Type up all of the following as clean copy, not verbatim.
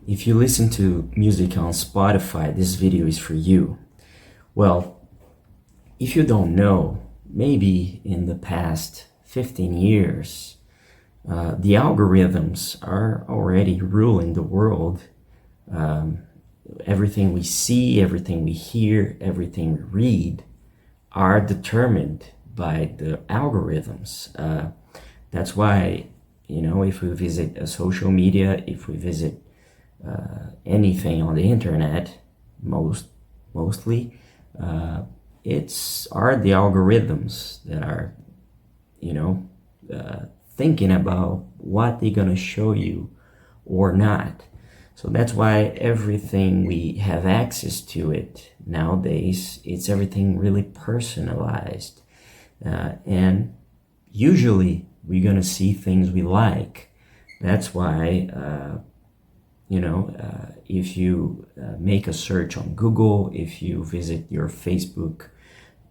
If you listen to music on Spotify, this video is for you. Well, if you don't know, maybe in the past 15 years, the algorithms are already ruling the world. Everything we see, everything we hear, everything we read are determined by the algorithms. That's why, if we visit a social media, if we visit anything on the internet, mostly, it's are the algorithms that are, thinking about what they're gonna show you or not. So that's why everything we have access to it nowadays, it's everything really personalized. And usually we're gonna see things we like. That's why, if you make a search on Google, if you visit your Facebook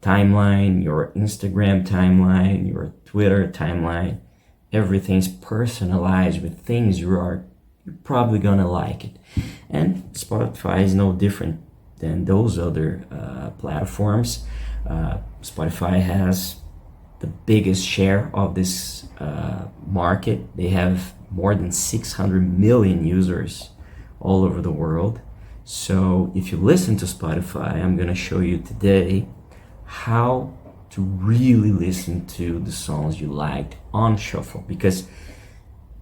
timeline, your Instagram timeline, your Twitter timeline, everything's personalized with things you're probably gonna like it. And Spotify is no different than those other platforms. Spotify has the biggest share of this market. They have more than 600 million users all over the world. So if you listen to Spotify, I'm gonna show you today how to really listen to the songs you liked on shuffle. Because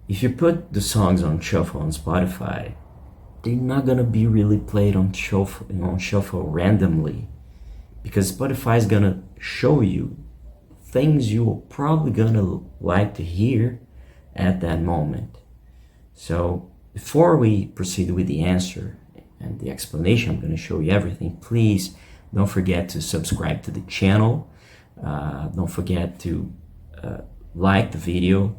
if you put the songs on shuffle on Spotify, they're not gonna be really played on shuffle randomly, because Spotify is gonna show you things you're probably gonna like to hear at that moment. So before we proceed with the answer and the explanation, I'm gonna show you everything. Please don't forget to subscribe to the channel. Don't forget to like the video.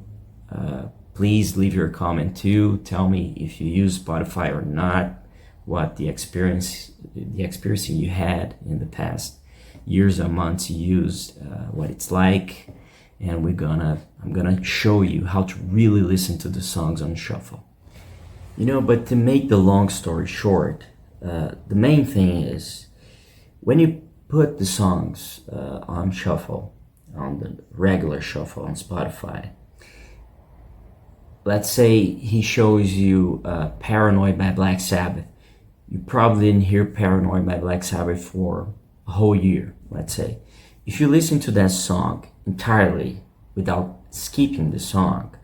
Please leave your comment too. Tell me if you use Spotify or not, what the experience you had in the past years or months you used, what it's like, and I'm gonna show you how to really listen to the songs on shuffle. But to make the long story short, the main thing is when you put the songs on shuffle, on the regular shuffle on Spotify. Let's say he shows you Paranoid by Black Sabbath. You probably didn't hear Paranoid by Black Sabbath for a whole year, let's say. If you listen to that song entirely without skipping the song,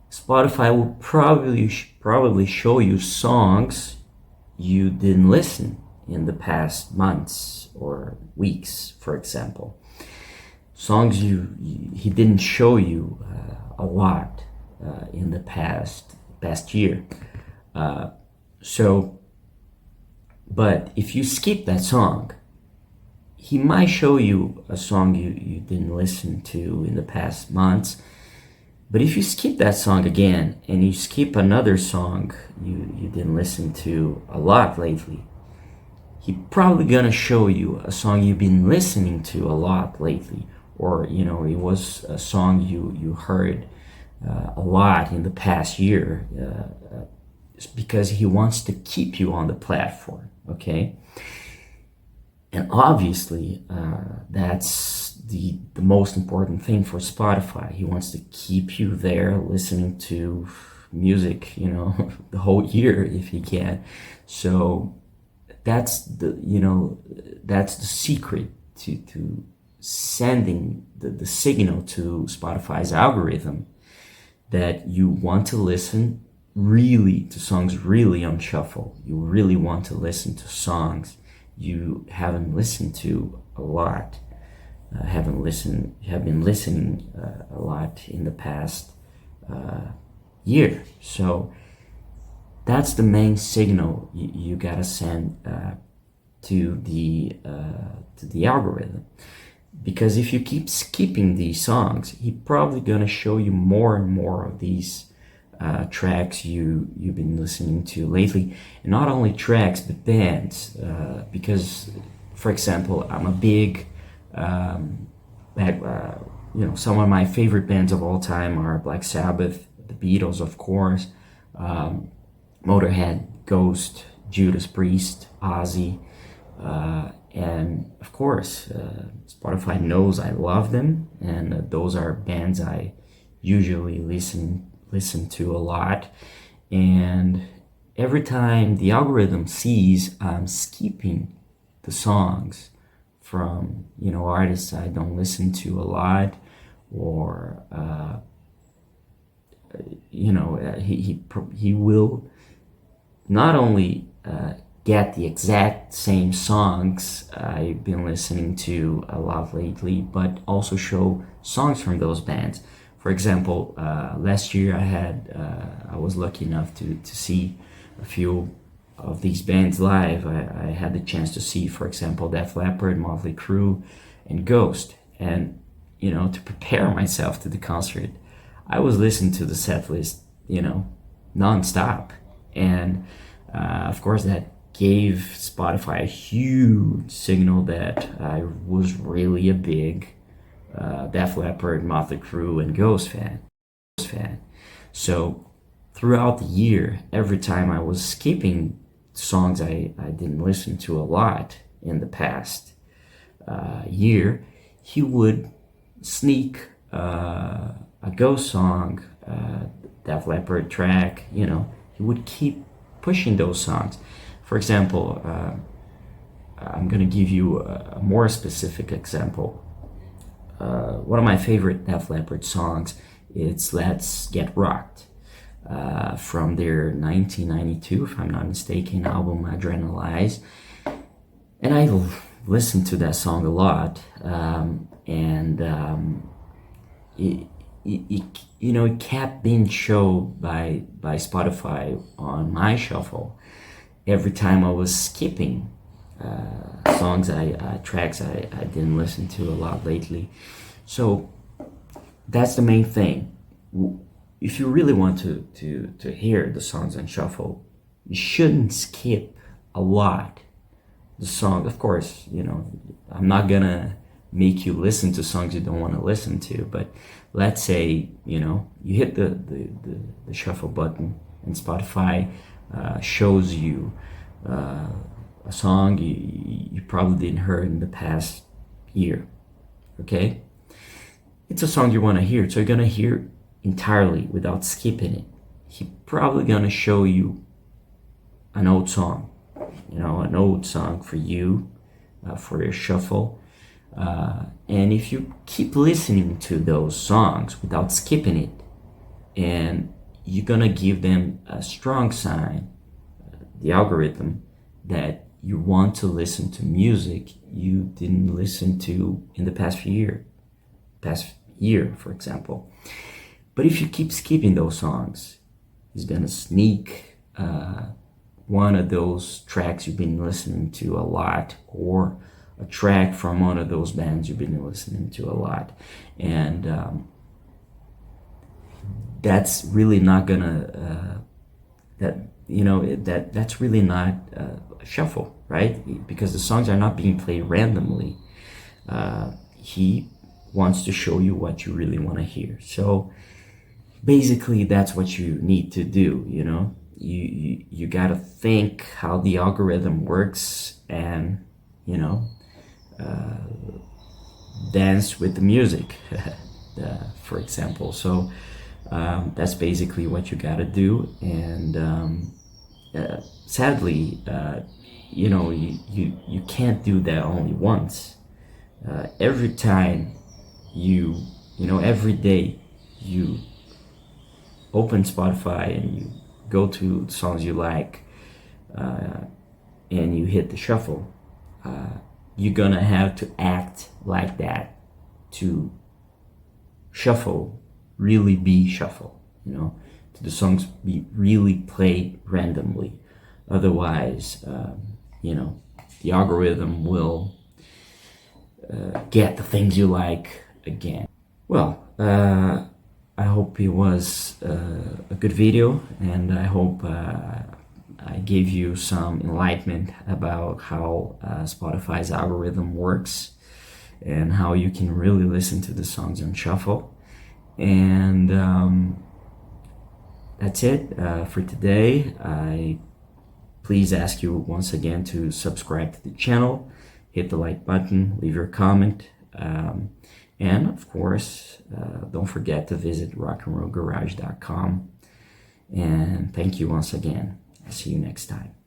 Spotify will probably show you songs you didn't listen in the past months or weeks, for example. Songs he didn't show you a lot in the past year. But if you skip that song, he might show you a song you didn't listen to in the past months. But if you skip that song again and you skip another song you didn't listen to a lot lately, he probably gonna show you a song you've been listening to a lot lately, or it was a song you heard a lot in the past year, because he wants to keep you on the platform, okay? And obviously, that's the most important thing for Spotify. He wants to keep you there listening to music, the whole year if he can. So that's the secret to sending the signal to Spotify's algorithm that you want to listen really to songs really on shuffle. You really want to listen to songs you haven't listened to a lot, have been listening a lot in the past year. So that's the main signal you gotta send to the algorithm. Because if you keep skipping these songs, he's probably gonna show you more and more of these tracks you've been listening to lately. And not only tracks, but bands. Because, for example, I'm a big, some of my favorite bands of all time are Black Sabbath, the Beatles, of course, Motorhead, Ghost, Judas Priest, Ozzy, and of course, Spotify knows I love them, and those are bands I usually listen to a lot. And every time the algorithm sees I'm skipping the songs from artists I don't listen to a lot, or he will not only get the exact same songs I've been listening to a lot lately, but also show songs from those bands. For example, last year I was lucky enough to see a few of these bands live. I had the chance to see, for example, Def Leppard, Motley Crue, and Ghost. And to prepare myself to the concert, I was listening to the set list, nonstop. And of course, that gave Spotify a huge signal that I was really a big Def Leppard, Motley Crue, and Ghost fan. So throughout the year, every time I was skipping songs I didn't listen to a lot in the past year, he would sneak a Ghost song, Def Leppard track. He would keep pushing those songs. For example, I'm going to give you a more specific example. One of my favorite Def Leppard songs, it's Let's Get Rocked, from their 1992, if I'm not mistaken, album Adrenalize. And I listened to that song a lot, it kept being shown by Spotify on my shuffle every time I was skipping songs, tracks I didn't listen to a lot lately. So that's the main thing. If you really want to hear the songs on shuffle, you shouldn't skip a lot the song. Of course, I'm not gonna make you listen to songs you don't want to listen to, but let's say you hit the shuffle button and Spotify shows you a song you probably didn't hear in the past year. Okay, it's a song you want to hear, so you're gonna hear entirely without skipping it. He's probably gonna show you an old song, an old song for you, for your shuffle. And if you keep listening to those songs without skipping it, and you're gonna give them a strong sign, the algorithm, that you want to listen to music you didn't listen to in the past year, for example. But if you keep skipping those songs, he's gonna sneak one of those tracks you've been listening to a lot, or a track from one of those bands you've been listening to a lot. And that's really not gonna that's really not a shuffle, right? Because the songs are not being played randomly. He wants to show you what you really want to hear. So basically that's what you need to do. You gotta think how the algorithm works, and dance with the music, for example. So that's basically what you gotta do. And sadly, you can't do that only once. Every time every day you open Spotify and you go to songs you like, and you hit the shuffle, you're gonna have to act like that to shuffle really be shuffle, to the songs be really played randomly. Otherwise, the algorithm will get the things you like again. Well, I hope it was a good video, and I hope I gave you some enlightenment about how Spotify's algorithm works and how you can really listen to the songs on shuffle. And that's it for today. I please ask you once again to subscribe to the channel, hit the like button, leave your comment, and of course, don't forget to visit rockandrollgarage.com. And thank you once again. I'll see you next time.